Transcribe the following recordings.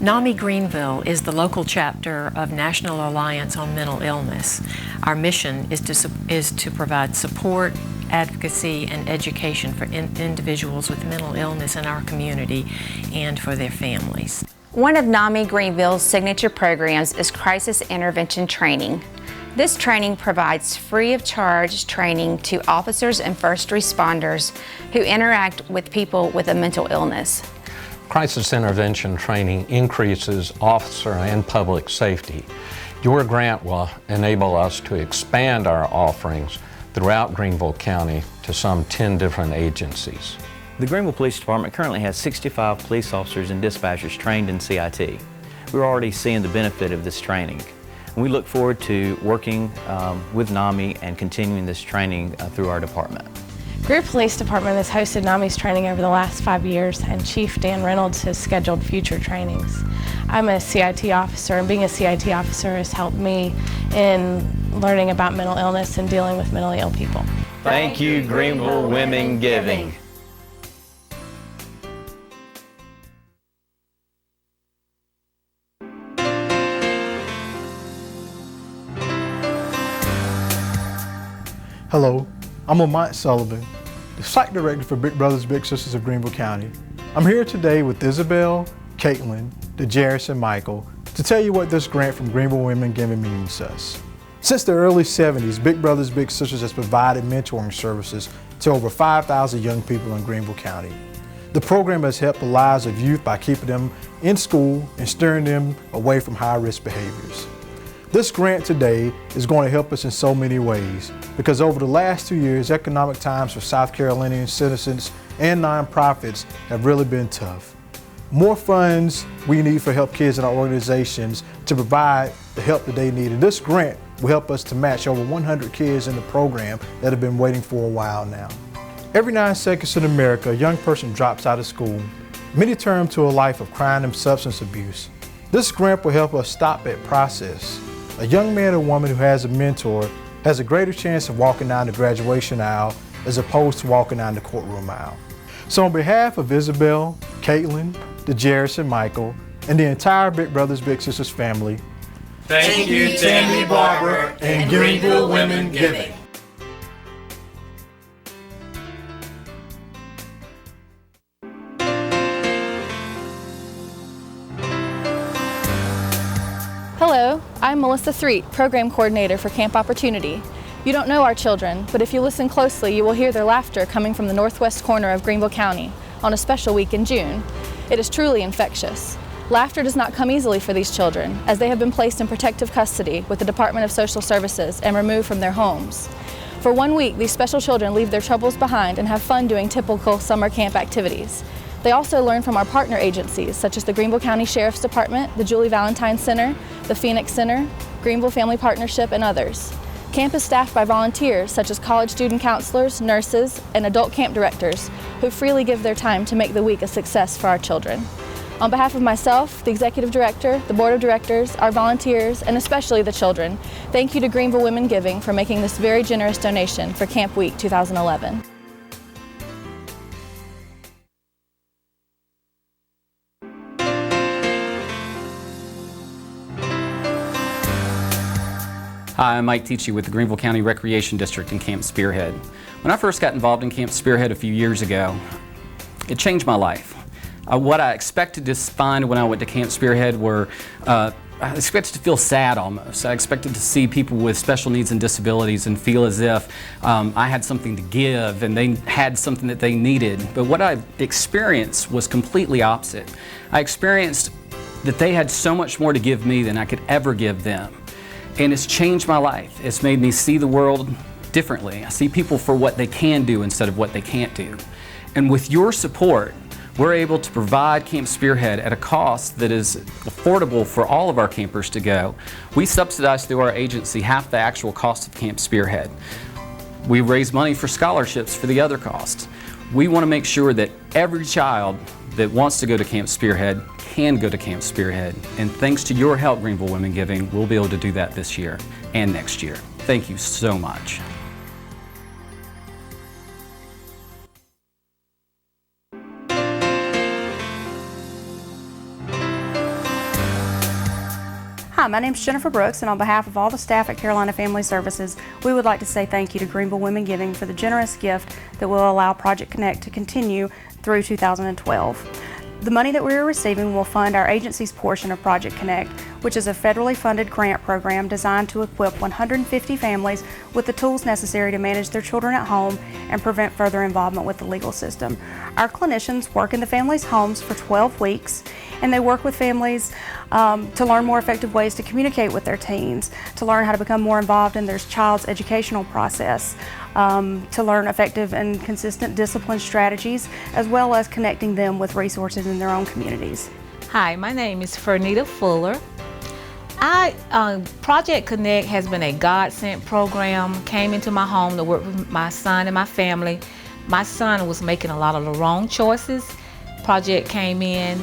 NAMI Greenville is the local chapter of National Alliance on Mental Illness. Our mission is to provide support, advocacy, and education for individuals with mental illness in our community and for their families. One of NAMI Greenville's signature programs is Crisis Intervention Training. This training provides free of charge training to officers and first responders who interact with people with a mental illness. Crisis intervention training increases officer and public safety. Your grant will enable us to expand our offerings throughout Greenville County to some 10 different agencies. The Greenville Police Department currently has 65 police officers and dispatchers trained in CIT. We're already seeing the benefit of this training. And we look forward to working with NAMI and continuing this training through our department. Greer Police Department has hosted NAMI's training over the last 5 years, and Chief Dan Reynolds has scheduled future trainings. I'm a CIT officer, and being a CIT officer has helped me in learning about mental illness and dealing with mentally ill people. Thank you, Greenville Women Giving. Hello, I'm Lamont Sullivan, the Site Director for Big Brothers Big Sisters of Greenville County. I'm here today with Isabel, Caitlin, DeJaris, and Michael to tell you what this grant from Greenville Women Giving means to us. Since the early 70s, Big Brothers Big Sisters has provided mentoring services to over 5,000 young people in Greenville County. The program has helped the lives of youth by keeping them in school and steering them away from high-risk behaviors. This grant today is going to help us in so many ways because over the last 2 years, economic times for South Carolinian citizens and nonprofits have really been tough. More funds we need for help kids in our organizations to provide the help that they need. And this grant will help us to match over 100 kids in the program that have been waiting for a while now. Every 9 seconds in America, a young person drops out of school. Many turn to a life of crime and substance abuse. This grant will help us stop that process. A young man or woman who has a mentor has a greater chance of walking down the graduation aisle as opposed to walking down the courtroom aisle. So on behalf of Isabel, Caitlin, DeJaris, and Michael, and the entire Big Brothers Big Sisters family, thank you, Tammy Barber and Greenville Women Giving. Hello, I'm Melissa Threet, Program Coordinator for Camp Opportunity. You don't know our children, but if you listen closely, you will hear their laughter coming from the northwest corner of Greenville County on a special week in June. It is truly infectious. Laughter does not come easily for these children, as they have been placed in protective custody with the Department of Social Services and removed from their homes. For 1 week, these special children leave their troubles behind and have fun doing typical summer camp activities. They also learn from our partner agencies, such as the Greenville County Sheriff's Department, the Julie Valentine Center, the Phoenix Center, Greenville Family Partnership, and others. Camp is staffed by volunteers, such as college student counselors, nurses, and adult camp directors, who freely give their time to make the week a success for our children. On behalf of myself, the Executive Director, the Board of Directors, our volunteers, and especially the children, thank you to Greenville Women Giving for making this very generous donation for Camp Week 2011. Hi, I'm Mike Teachy with the Greenville County Recreation District in Camp Spearhead. When I first got involved in Camp Spearhead a few years ago, it changed my life. What I expected to find when I went to Camp Spearhead were, I expected to feel sad almost. I expected to see people with special needs and disabilities and feel as if I had something to give and they had something that they needed. But what I experienced was completely opposite. I experienced that they had so much more to give me than I could ever give them. And it's changed my life. It's made me see the world differently. I see people for what they can do instead of what they can't do. And with your support, we're able to provide Camp Spearhead at a cost that is affordable for all of our campers to go. We subsidize through our agency half the actual cost of Camp Spearhead. We raise money for scholarships for the other costs. We want to make sure that every child that wants to go to Camp Spearhead can go to Camp Spearhead. And thanks to your help, Greenville Women Giving, we'll be able to do that this year and next year. Thank you so much. Hi, my name is Jennifer Brooks, and on behalf of all the staff at Carolina Family Services, we would like to say thank you to Greenville Women Giving for the generous gift that will allow Project Connect to continue through 2012. The money that we are receiving will fund our agency's portion of Project Connect, which is a federally funded grant program designed to equip 150 families with the tools necessary to manage their children at home and prevent further involvement with the legal system. Our clinicians work in the families' homes for 12 weeks, and they work with families to learn more effective ways to communicate with their teens, to learn how to become more involved in their child's educational process, to learn effective and consistent discipline strategies, as well as connecting them with resources in their own communities. Hi, my name is Fernita Fuller. Project Connect has been a God-sent program, came into my home to work with my son and my family. My son was making a lot of the wrong choices. Project came in,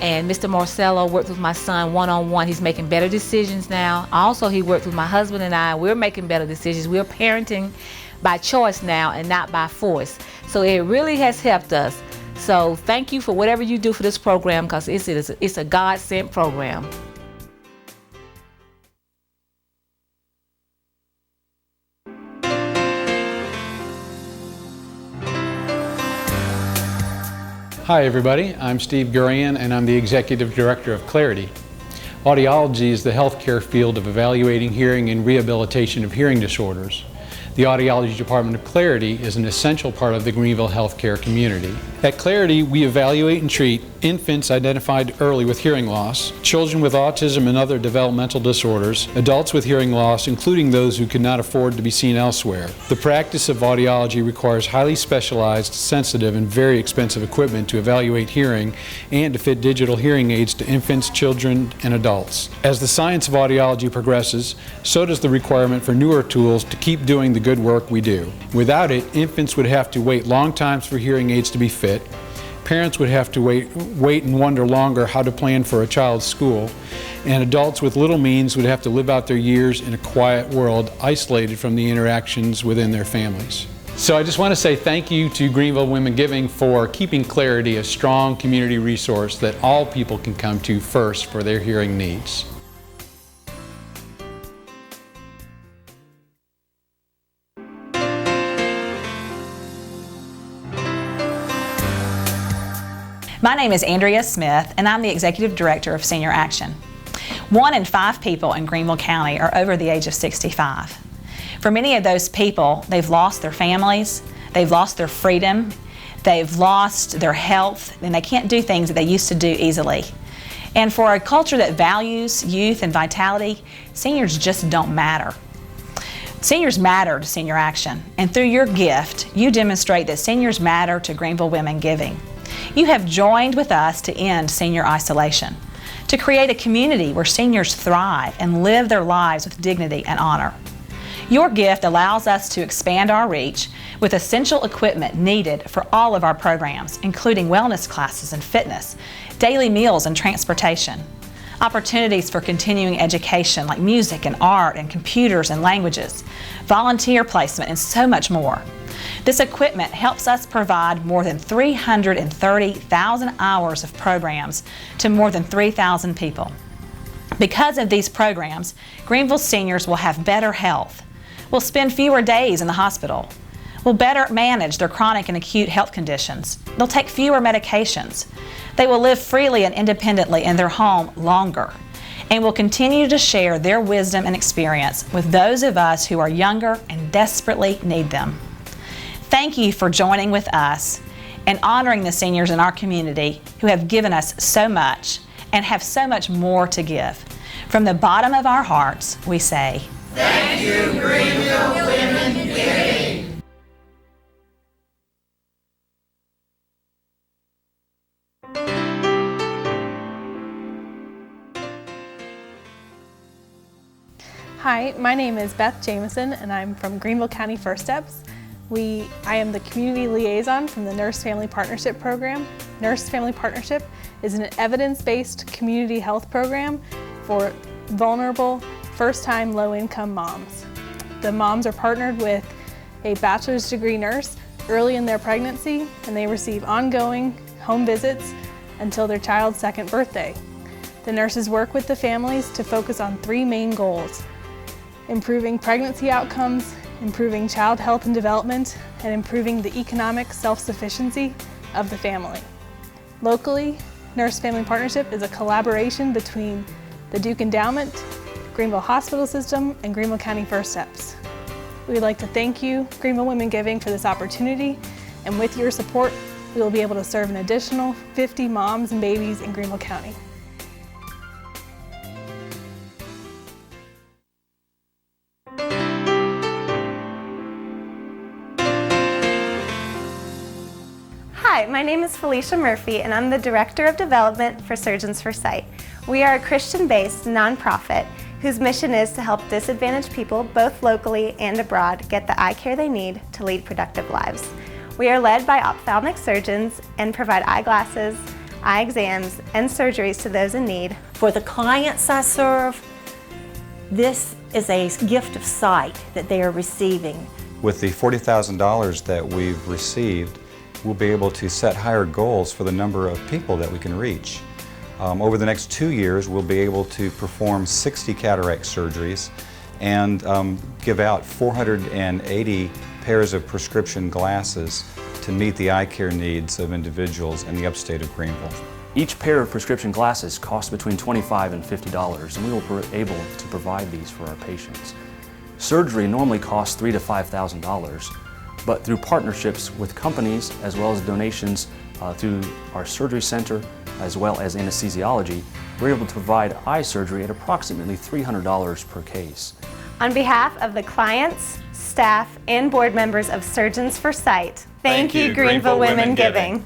and Mr. Marcello worked with my son one-on-one. He's making better decisions now. Also, he worked with my husband and I. We're making better decisions. We're parenting by choice now and not by force. So it really has helped us. So thank you for whatever you do for this program, because it's a God-sent program. Hi everybody, I'm Steve Gurian and I'm the Executive Director of Clarity. Audiology is the healthcare field of evaluating hearing and rehabilitation of hearing disorders. The Audiology Department of Clarity is an essential part of the Greenville healthcare community. At Clarity, we evaluate and treat infants identified early with hearing loss, children with autism and other developmental disorders, adults with hearing loss, including those who cannot afford to be seen elsewhere. The practice of audiology requires highly specialized, sensitive, and very expensive equipment to evaluate hearing and to fit digital hearing aids to infants, children, and adults. As the science of audiology progresses, so does the requirement for newer tools to keep doing the good work we do. Without it, infants would have to wait long times for hearing aids to be fit. Parents would have to wait and wonder longer how to plan for a child's school, and adults with little means would have to live out their years in a quiet world, isolated from the interactions within their families. So I just want to say thank you to Greenville Women Giving for keeping Clarity a strong community resource that all people can come to first for their hearing needs. My name is Andrea Smith, and I'm the Executive Director of Senior Action. 1 in 5 people in Greenville County are over the age of 65. For many of those people, they've lost their families, they've lost their freedom, they've lost their health, and they can't do things that they used to do easily. And for a culture that values youth and vitality, seniors just don't matter. Seniors matter to Senior Action, and through your gift, you demonstrate that seniors matter to Greenville Women Giving. You have joined with us to end senior isolation, to create a community where seniors thrive and live their lives with dignity and honor. Your gift allows us to expand our reach with essential equipment needed for all of our programs, including wellness classes and fitness, daily meals and transportation, opportunities for continuing education like music and art and computers and languages, volunteer placement, and so much more. This equipment helps us provide more than 330,000 hours of programs to more than 3,000 people. Because of these programs, Greenville seniors will have better health, will spend fewer days in the hospital, will better manage their chronic and acute health conditions, they'll take fewer medications, they will live freely and independently in their home longer, and will continue to share their wisdom and experience with those of us who are younger and desperately need them. Thank you for joining with us and honoring the seniors in our community who have given us so much and have so much more to give. From the bottom of our hearts, we say, thank you, Greenville Women Giving. Hi, my name is Beth Jameson, and I'm from Greenville County First Steps. I am the community liaison from the Nurse Family Partnership program. Nurse Family Partnership is an evidence-based community health program for vulnerable, first-time, low-income moms. The moms are partnered with a bachelor's degree nurse early in their pregnancy, and they receive ongoing home visits until their child's 2nd birthday. The nurses work with the families to focus on 3 main goals: improving pregnancy outcomes, improving child health and development, and improving the economic self-sufficiency of the family. Locally, Nurse-Family Partnership is a collaboration between the Duke Endowment, Greenville Hospital System, and Greenville County First Steps. We would like to thank you, Greenville Women Giving, for this opportunity, and with your support, we will be able to serve an additional 50 moms and babies in Greenville County. Hi, my name is Felicia Murphy, and I'm the Director of Development for Surgeons for Sight. We are a Christian-based nonprofit whose mission is to help disadvantaged people, both locally and abroad, get the eye care they need to lead productive lives. We are led by ophthalmic surgeons and provide eyeglasses, eye exams, and surgeries to those in need. For the clients I serve, this is a gift of sight that they are receiving. With the $40,000 that we've received, we'll be able to set higher goals for the number of people that we can reach. Over the next 2 years, we'll be able to perform 60 cataract surgeries and give out 480 pairs of prescription glasses to meet the eye care needs of individuals in the upstate of Greenville. Each pair of prescription glasses costs between $25 and $50, and we will be able to provide these for our patients. Surgery normally costs $3,000 to $5,000, but through partnerships with companies as well as donations through our surgery center as well as anesthesiology, we're able to provide eye surgery at approximately $300 per case. On behalf of the clients, staff, and board members of Surgeons for Sight, thank you, Greenville Women Giving.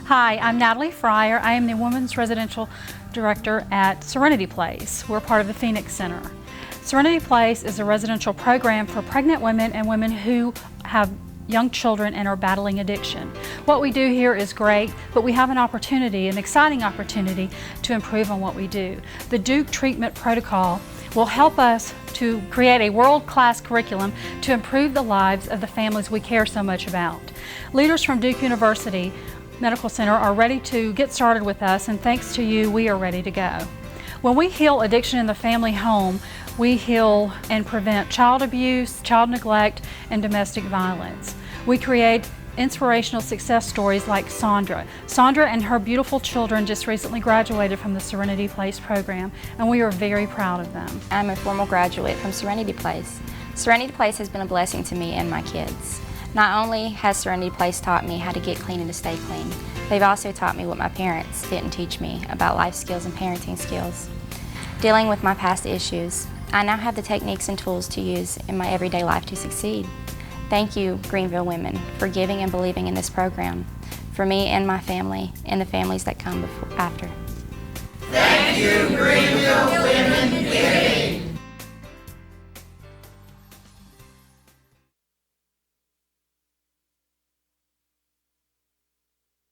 Hi, I'm Natalie Fryer. I am the Women's Residential Director at Serenity Place. We're part of the Phoenix Center. Serenity Place is a residential program for pregnant women and women who have young children and are battling addiction. What we do here is great, but we have an opportunity, an exciting opportunity, to improve on what we do. The Duke treatment protocol will help us to create a world-class curriculum to improve the lives of the families we care so much about. Leaders from Duke University Medical Center are ready to get started with us, and thanks to you, we are ready to go. When we heal addiction in the family home, we heal and prevent child abuse, child neglect, and domestic violence. We create inspirational success stories like Sandra. Sandra and her beautiful children just recently graduated from the Serenity Place program, and we are very proud of them. I'm a former graduate from Serenity Place. Serenity Place has been a blessing to me and my kids. Not only has Serenity Place taught me how to get clean and to stay clean, they've also taught me what my parents didn't teach me about life skills and parenting skills. Dealing with my past issues, I now have the techniques and tools to use in my everyday life to succeed. Thank you, Greenville Women, for giving and believing in this program, for me and my family, and the families that come after. Thank you,